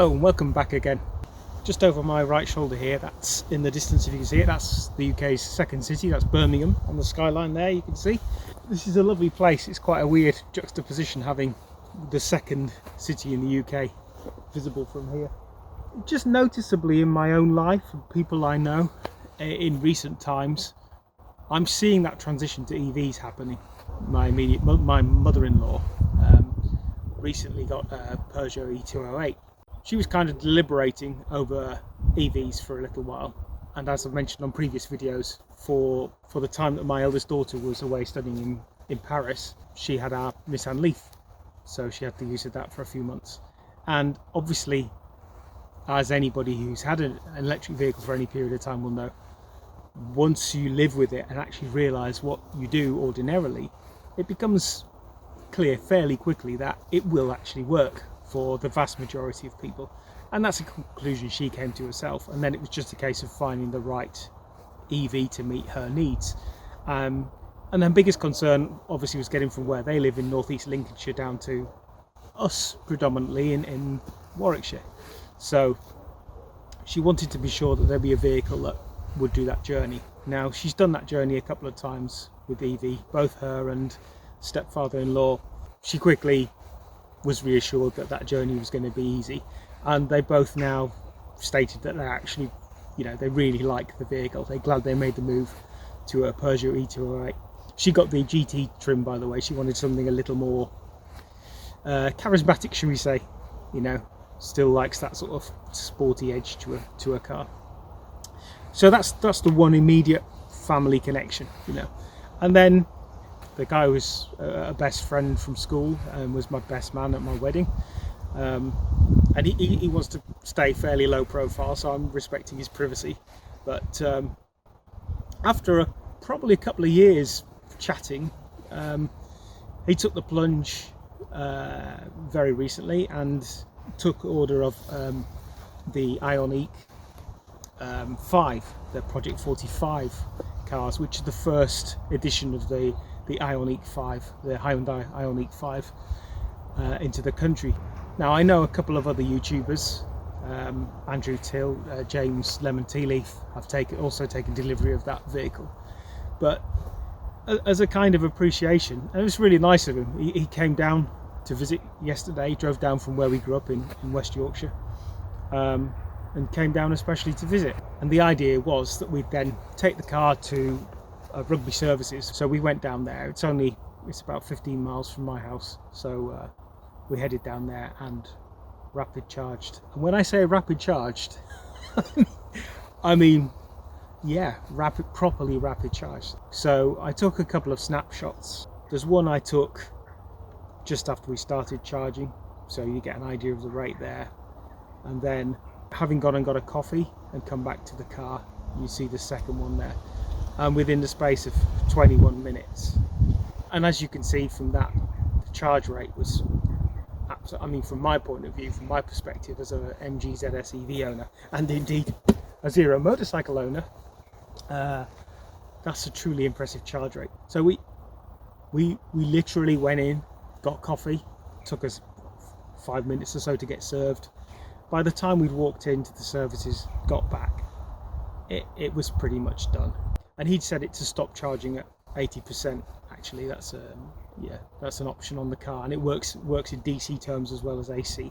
Hello and welcome back again. Just over my right shoulder here, that's in the distance if you can see it, that's the UK's second city, that's Birmingham on the skyline there you can see. This is a lovely place. It's quite a weird juxtaposition having the second city in the UK visible from here. Just noticeably in my own life and people I know in recent times, I'm seeing that transition to EVs happening. My mother-in-law recently got a Peugeot E208. She was kind of deliberating over EVs for a little while, and as I've mentioned on previous videos, for the time that my eldest daughter was away studying in Paris, she had our Nissan Leaf, so she had the use of that for a few months. And obviously, as anybody who's had an electric vehicle for any period of time will know, once you live with it and actually realise what you do ordinarily, it becomes clear fairly quickly that it will actually work for the vast majority of people, and that's a conclusion she came to herself. And then it was just a case of finding the right EV to meet her needs. And her biggest concern obviously was getting from where they live in northeast Lincolnshire down to us predominantly in Warwickshire. So she wanted to be sure that there'd be a vehicle that would do that journey. Now she's done that journey a couple of times with EV, both her and stepfather-in-law. She quickly was reassured that that journey was going to be easy, and they both now stated that they actually, they really like the vehicle. They're glad they made the move to a Peugeot E208. She got the GT trim, by the way. She wanted something a little more charismatic, shall we say. Still likes that sort of sporty edge to a car. So that's the one immediate family connection, And then the guy was a best friend from school and was my best man at my wedding, and he wants to stay fairly low profile, so I'm respecting his privacy. But after probably a couple of years chatting, he took the plunge very recently and took order of the Ioniq 5, the Project 45 cars, which is the first edition of the Ioniq 5, the Hyundai Ioniq 5 into the country. Now I know a couple of other YouTubers, Andrew Till, James Lemon Tea Leaf, have also taken delivery of that vehicle. But as a kind of appreciation, and it was really nice of him, he came down to visit yesterday. He drove down from where we grew up in West Yorkshire, and came down especially to visit. And the idea was that we'd then take the car to Rugby Services. So we went down there. It's about 15 miles from my house, so we headed down there and rapid charged. And when I say rapid charged, I mean, yeah, properly rapid charged. So I took a couple of snapshots. There's one I took just after we started charging, so you get an idea of the rate there. And then having gone and got a coffee and come back to the car, you see the second one there, and within the space of 21 minutes. And as you can see from that, the charge rate was absolutely, from my point of view, from my perspective as a MG ZS EV owner, and indeed a Zero motorcycle owner, that's a truly impressive charge rate. So we literally went in, got coffee, took us 5 minutes or so to get served. By the time we'd walked into the services, got back, it was pretty much done. And he'd set it to stop charging at 80%. Actually, that's an option on the car, and it works in DC terms as well as AC.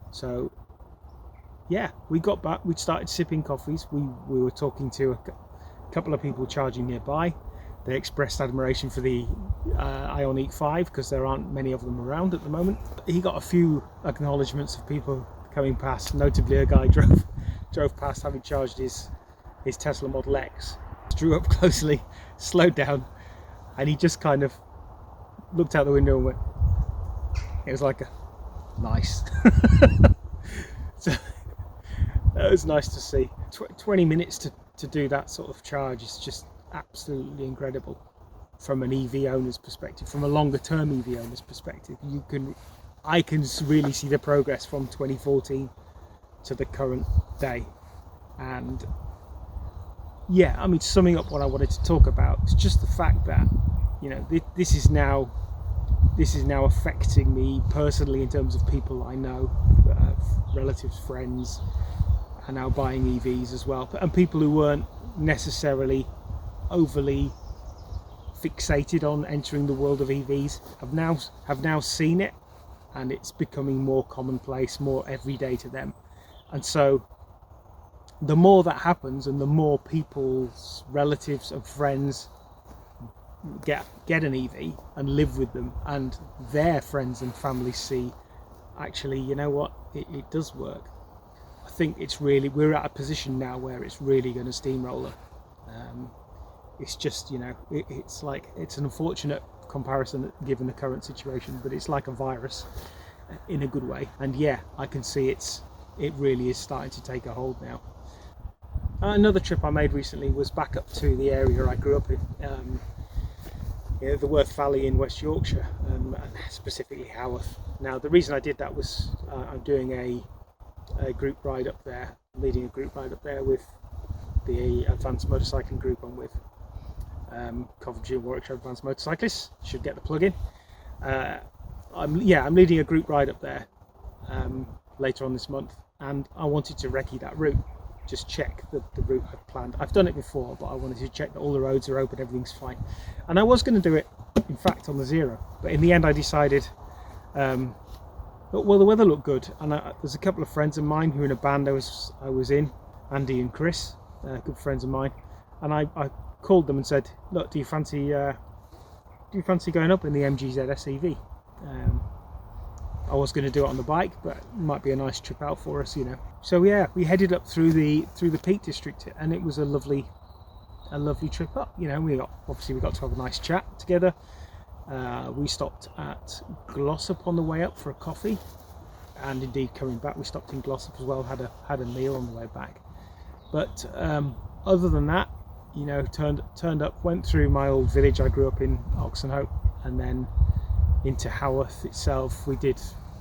So yeah, we got back, we started sipping coffees. We were talking to a couple of people charging nearby. They expressed admiration for the Ioniq 5 because there aren't many of them around at the moment. He got a few acknowledgements of people coming past, notably a guy drove past having charged his Tesla Model X, drew up closely, slowed down, and he just kind of looked out the window and went, it was like a nice. So that was nice to see. 20 minutes to do that sort of charge is just absolutely incredible from an EV owner's perspective, from a longer term EV owner's perspective. I can really see the progress from 2014 to the current day. And yeah, summing up what I wanted to talk about, it's just the fact that this is now this is now affecting me personally in terms of people I know, relatives, friends, are now buying EVs as well, and people who weren't necessarily overly fixated on entering the world of EVs have now seen it, and it's becoming more commonplace, more everyday to them. And so the more that happens, and the more people's relatives and friends get an EV and live with them, and their friends and family see, actually, you know what, it does work. I think we're at a position now where it's really going to steamroller. It's just, it's an unfortunate comparison given the current situation, but it's like a virus in a good way. And yeah, I can see it really is starting to take a hold now. Another trip I made recently was back up to the area I grew up in, the Worth Valley in West Yorkshire, and specifically Haworth. Now, the reason I did that was I'm doing a group ride up there, leading a group ride up there with the advanced motorcycling group I'm with. Coventry and Warwickshire Advanced Motorcyclists, should get the plug in. I'm leading a group ride up there later on this month, and I wanted to recce that route, just check the route I've planned. I've done it before, but I wanted to check that all the roads are open, everything's fine. And I was going to do it, in fact, on the zero, but in the end I decided, well, the weather looked good, and there's a couple of friends of mine who are in a band I was in, Andy and Chris, good friends of mine, and I called them and said, look, do you fancy going up in the MGZ SEV? I was going to do it on the bike, but it might be a nice trip out for us, So yeah, we headed up through the Peak District, and it was a lovely trip up. We got to have a nice chat together. We stopped at Glossop on the way up for a coffee, and indeed coming back we stopped in Glossop as well. Had a meal on the way back. But other than that, turned up, went through my old village I grew up in, Oxenhope, and then into Haworth itself. We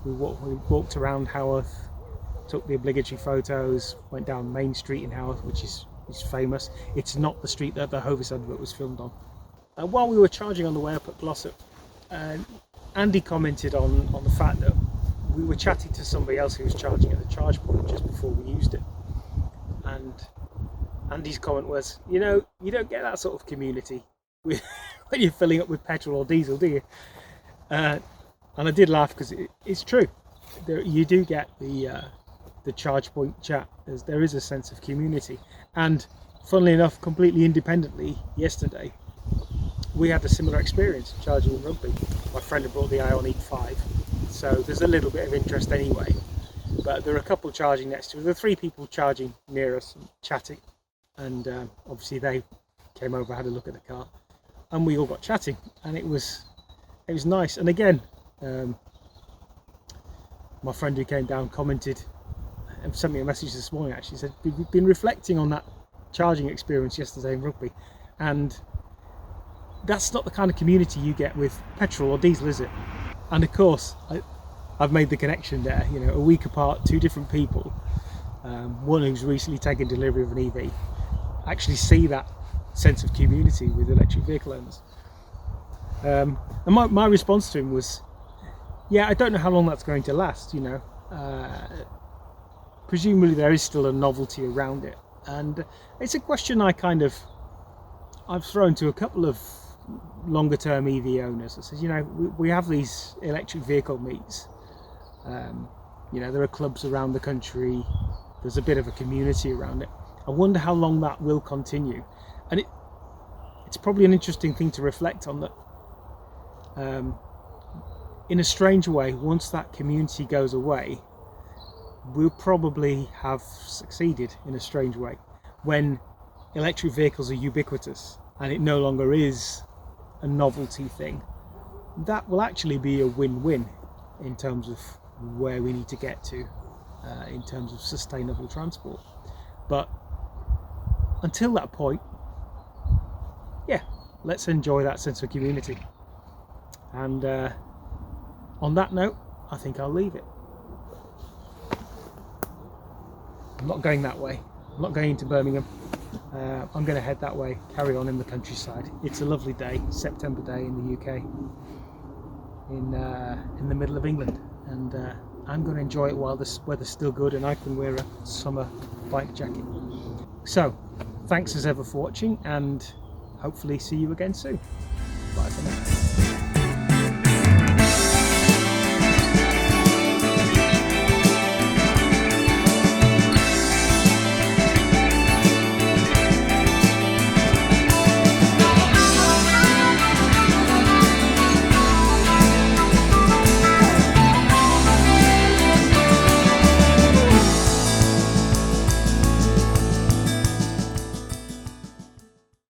walked around Haworth, took the obligatory photos, went down Main Street in Haworth, which is famous. It's not the street that the Hovis advert was filmed on. While we were charging on the way up at Glossop, Andy commented on the fact that we were chatting to somebody else who was charging at the charge point just before we used it, and Andy's comment was, you don't get that sort of community when you're filling up with petrol or diesel, do you? And I did laugh, because it's true. You do get the charge point chat. There is a sense of community. And funnily enough, completely independently, yesterday we had a similar experience charging in Rugby. My friend had brought the Ioniq 5, so there's a little bit of interest anyway. But there are a couple charging next to us. There are 3 people charging near us, chatting. And obviously they came over, had a look at the car, and we all got chatting, and it was nice. And again, my friend who came down commented and sent me a message this morning, actually said, we've been reflecting on that charging experience yesterday in Rugby, and that's not the kind of community you get with petrol or diesel, is it? And of course I've made the connection there, a week apart, 2 different people, one who's recently taken delivery of an EV, actually see that sense of community with electric vehicle owners. And my response to him was, yeah, I don't know how long that's going to last, presumably there is still a novelty around it, and it's a question I've thrown to a couple of longer term EV owners. I said, we have these electric vehicle meets, there are clubs around the country, there's a bit of a community around it. I wonder how long that will continue, and it's probably an interesting thing to reflect on, that in a strange way, once that community goes away, we'll probably have succeeded in a strange way. When electric vehicles are ubiquitous and it no longer is a novelty thing, that will actually be a win-win in terms of where we need to get to in terms of sustainable transport. But until that point, yeah, let's enjoy that sense of community. And on that note, I think I'll leave it. I'm not going that way. I'm not going into Birmingham. I'm going to head that way, carry on in the countryside. It's a lovely day, September day in the UK. in the middle of England, and I'm going to enjoy it while the weather's still good and I can wear a summer bike jacket. So thanks as ever for watching, and hopefully see you again soon. Bye for now.